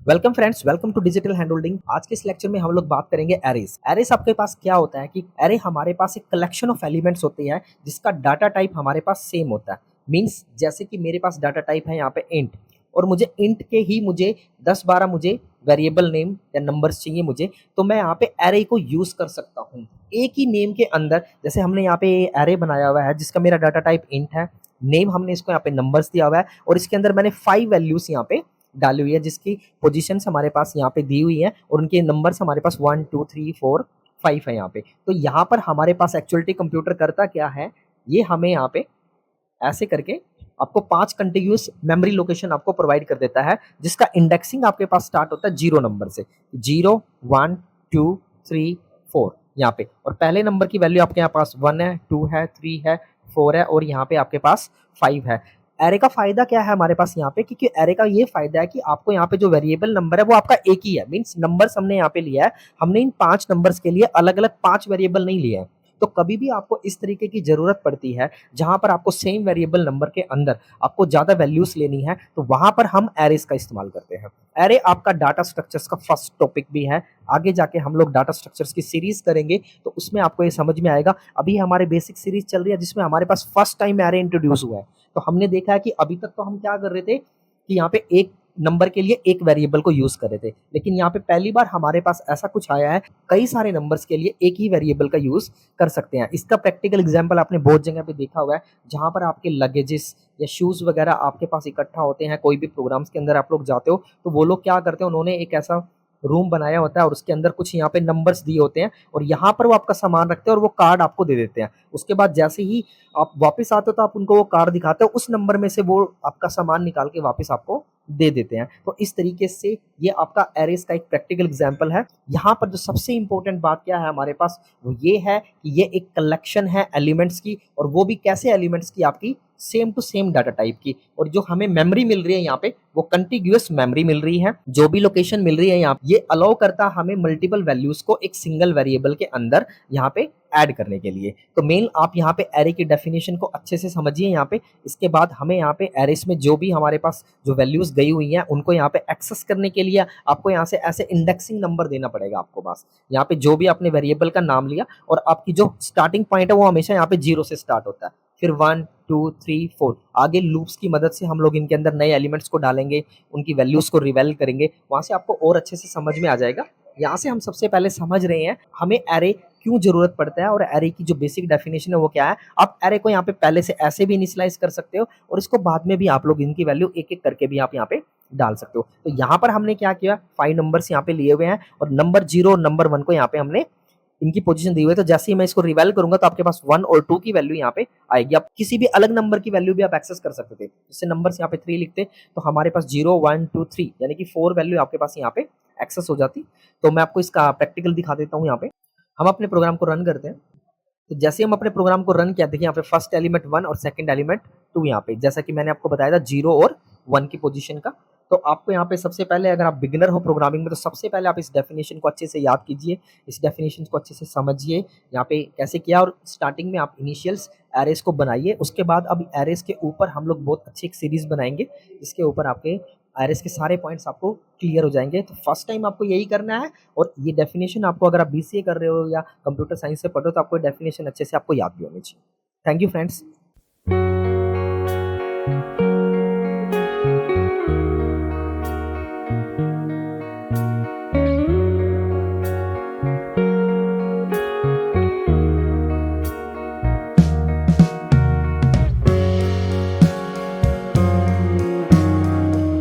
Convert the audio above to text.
Welcome friends, welcome to digital hand holding. आज के इस लेक्चर में हम लोग बात करेंगे एरेस। एरेस आपके पास क्या होता है कि एरे हमारे पास एक कलेक्शन ऑफ एलिमेंट्स होती है जिसका डाटा टाइप हमारे पास सेम होता है। मींस जैसे कि मेरे पास डाटा टाइप है यहाँ पे इंट, और मुझे इंट के ही मुझे 10-12 मुझे वेरिएबल नेम या नंबर्स चाहिए मुझे, तो मैं यहाँ पे एरे को यूज कर सकता हूँ एक ही नेम के अंदर। जैसे हमने यहाँ पे एरे बनाया हुआ है जिसका मेरा डाटा टाइप इंट है, नेम हमने इसको यहाँ पे नंबर्स दिया हुआ है, और इसके अंदर मैंने 5 वैल्यूज यहाँ पे डाली हुई है जिसकी पोजीशंस हमारे पास यहाँ पे दी हुई है, और उनके नंबर्स हमारे पास 1 2 3 4 5 है यहाँ पे। तो यहाँ पर हमारे पास एक्चुअलिटी कंप्यूटर करता क्या है, ये हमें यहाँ पे ऐसे करके आपको 5 कंटिन्यूस मेमोरी लोकेशन आपको प्रोवाइड कर देता है, जिसका इंडेक्सिंग आपके पास स्टार्ट होता है 0 नंबर से। 0 1 2 3 4 यहाँ पे, और पहले नंबर की वैल्यू आपके यहाँ पास 1 है, 2 है, 3 है, 4 है, और यहाँ पे आपके पास 5 है। एरे का फायदा क्या है हमारे पास यहाँ पे, क्योंकि एरे का ये फायदा है कि आपको यहाँ पे जो वेरिएबल नंबर है वो आपका एक ही है। मींस नंबर्स हमने यहाँ पे लिया है, हमने इन 5 नंबर्स के लिए अलग अलग 5 वेरिएबल नहीं लिए हैं। तो कभी भी आपको इस तरीके की जरूरत पड़ती है जहां पर आपको सेम वेरिएबल नंबर के अंदर आपको ज्यादा वैल्यूज लेनी है, तो वहां पर हम एरेस का इस्तेमाल करते हैं। एरे आपका डाटा स्ट्रक्चर्स का फर्स्ट टॉपिक भी है। आगे जाके हम लोग डाटा स्ट्रक्चर्स की सीरीज करेंगे तो उसमें आपको ये समझ में आएगा। अभी हमारे बेसिक सीरीज चल रही है जिसमें हमारे पास फर्स्ट टाइम एरे इंट्रोड्यूस हुआ है। तो हमने देखा है कि अभी तक तो हम क्या कर रहे थे कि यहाँ पे एक नंबर के लिए एक वेरिएबल को यूज कर रहे थे, लेकिन यहाँ पे पहली बार हमारे पास ऐसा कुछ आया है, कई सारे नंबर्स के लिए एक ही वेरिएबल का यूज कर सकते हैं। इसका प्रैक्टिकल एग्जांपल आपने बहुत जगह पे देखा हुआ है, जहां पर आपके लगेजेस या शूज वगैरह आपके पास इकट्ठा होते हैं। कोई भी प्रोग्राम्स के अंदर आप लोग जाते हो तो वो लोग क्या करते हैं, उन्होंने एक ऐसा रूम बनाया होता है और उसके अंदर कुछ यहाँ पे नंबर्स दिए होते हैं, और यहाँ पर वो आपका सामान रखते हैं और वो कार्ड आपको दे देते हैं। उसके बाद जैसे ही आप वापस आते हो तो आप उनको वो कार्ड दिखाते हो, उस नंबर में से वो आपका सामान निकाल के वापस आपको दे देते हैं। तो इस तरीके से ये आपका एरेस का एक प्रैक्टिकल एग्जांपल है। यहाँ पर जो सबसे इंपॉर्टेंट बात क्या है हमारे पास, वो ये है कि ये एक कलेक्शन है एलिमेंट्स की, और वो भी कैसे एलिमेंट्स की, आपकी same to same data type की। और जो हमें मेमोरी मिल रही है यहाँ पे वो कंटिन्यूअस मेमोरी मिल रही है। जो भी लोकेशन मिल रही है यहाँ, ये अलाउ करता है हमें मल्टीपल वैल्यूज को एक सिंगल वेरिएबल के अंदर यहाँ पे ऐड करने के लिए। तो मेन आप यहाँ पे एरे की डेफिनेशन को अच्छे से समझिए यहाँ पे। इसके बाद हमें यहाँ पे एरेस में जो भी हमारे पास जो वैल्यूज गई हुई हैं उनको यहाँ पे एक्सेस करने के लिए आपको यहाँ से ऐसे इंडेक्सिंग नंबर देना पड़ेगा आपको। बस यहाँ पे जो भी आपने वेरिएबल का नाम लिया और आपकी जो स्टार्टिंग पॉइंट है वो हमेशा यहाँ पे 0 से स्टार्ट होता है, फिर 1 2 3 4 आगे लूप्स की मदद से हम लोग इनके अंदर नए एलिमेंट्स को डालेंगे, उनकी वैल्यूज को रिवेल करेंगे, वहां से आपको और अच्छे से समझ में आ जाएगा। यहाँ से हम सबसे पहले समझ रहे हैं हमें एरे क्यों जरूरत पड़ता है, और एरे की जो बेसिक डेफिनेशन है वो क्या है। आप एरे को यहाँ पे पहले से ऐसे भी इनिशियलाइज कर सकते हो, और इसको बाद में भी आप लोग इनकी वैल्यू एक एक करके भी आप यहाँ पे डाल सकते हो। तो यहाँ पर हमने क्या किया, 5 नंबर्स यहाँ पे लिए हुए हैं, और नंबर 0 और नंबर 1 को यहाँ पे हमने इनकी पोजीशन दी हुई है। तो जैसे ही मैं इसको रिवेल करूंगा तो आपके पास 1 और 2 की वैल्यू यहाँ पे आएगी। आप किसी भी अलग नंबर की वैल्यू भी आप एक्सेस कर सकते थे। जैसे नंबर्स यहाँ पे 3 लिखते तो हमारे पास 0 1 2 3 यानी कि 4 वैल्यू आपके पास यहाँ पे एक्सेस हो जाती। तो मैं आपको इसका प्रैक्टिकल दिखा देता हूँ। यहाँ पे हम अपने प्रोग्राम को रन करते हैं। तो जैसे हम अपने प्रोग्राम को रन किया, देखिए यहाँ पे फर्स्ट एलिमेंट 1 और सेकंड एलिमेंट 2 यहाँ पे, जैसा कि मैंने आपको बताया था 0 और 1 की पोजीशन का। तो आपको यहाँ पे सबसे पहले, अगर आप बिगिनर हो प्रोग्रामिंग में, तो सबसे पहले आप इस डेफिनेशन को अच्छे से याद कीजिए, इस डेफिनेशन को अच्छे से समझिए यहाँ पे कैसे किया, और स्टार्टिंग में आप इनिशियल्स एरेस को बनाइए। उसके बाद अब एरेस के ऊपर हम लोग बहुत अच्छी एक सीरीज बनाएंगे, इसके ऊपर आपके एरेस के सारे पॉइंट्स आपको क्लियर हो जाएंगे। तो फर्स्ट टाइम आपको यही करना है, और ये डेफिनेशन आपको, अगर आप बीसीए कर रहे हो या कंप्यूटर साइंस से पढ़ रहे हो, तो आपको डेफिनेशन अच्छे से आपको याद भी होनी चाहिए। Thank you friends.